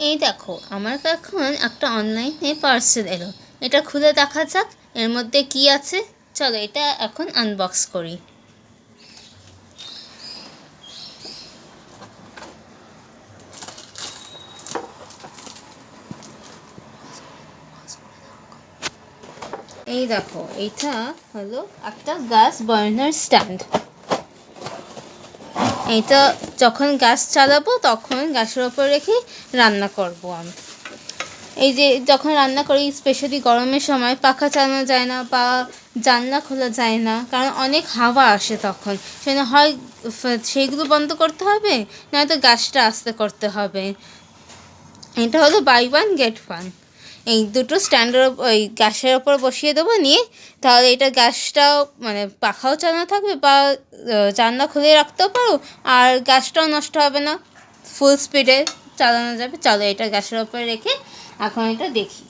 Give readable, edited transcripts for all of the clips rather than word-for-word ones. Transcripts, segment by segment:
এই দেখো, আমার এখন একটা অনলাইনে পার্সেল এলো। এটা খুলে দেখা যাক এর মধ্যে কি আছে। চলো এটা এখন আনবক্স করি। এই দেখো, এইটা হলো একটা গ্যাস বার্নার স্ট্যান্ড। এইটা যখন গ্যাস চালাবো তখন গ্যাসের ওপর রেখে রান্না করব আমি। এই যে যখন রান্না করি, স্পেশালি গরমের সময় পাখা চালানো যায় না বা জানলা খোলা যায় না, কারণ অনেক হাওয়া আসে তখন। সেজন্য হয় সেইগুলো বন্ধ করতে হবে, নয়তো গ্যাসটা আস্তে করতে হবে। এটা হলো বাই ওয়ান গেট ওয়ান। এই দুটো স্ট্যান্ডের ওই গ্যাসের ওপর বসিয়ে দেবো, নিয়ে তাহলে এটা গ্যাসটাও মানে পাখাও চালানো থাকবে বা জানলা খুলে রাখতেও পারো, আর গ্যাসটাও নষ্ট হবে না, ফুল স্পিডে চালানো যাবে। চলো এটা গ্যাসের ওপরে রেখে এখন এটা দেখি।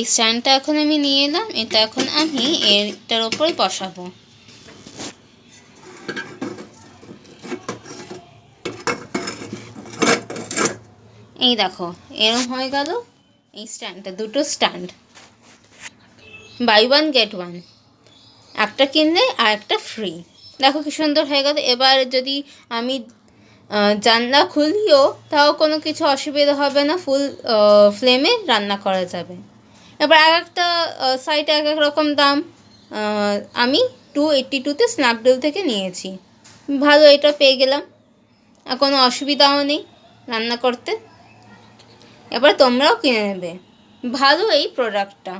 এই স্ট্যান্ডটা এখন আমি নিয়ে এলাম, এটা এখন আমি এটার ওপরে বসাবো। এই দেখো, এরম হয়ে গেল এই স্ট্যান্ডটা। দুটো stand, buy one get one, একটা কিনলে আর একটা ফ্রি। দেখো কি সুন্দর হয়ে গেল। এবার যদি আমি জানলা খুলিও তাও কোনো কিছু অসুবিধা হবে না, ফুল ফ্লেমে রান্না করা যাবে। এবার এক একটা সাইটে এক এক রকম দাম। আমি 282-তে স্ন্যাপডিল থেকে নিয়েছি। ভালো, এটা পেয়ে গেলাম, আর কোনো অসুবিধাও নেই রান্না করতে। এবার তোমরাও কিনে নেবে, ভালো এই প্রোডাক্টটা।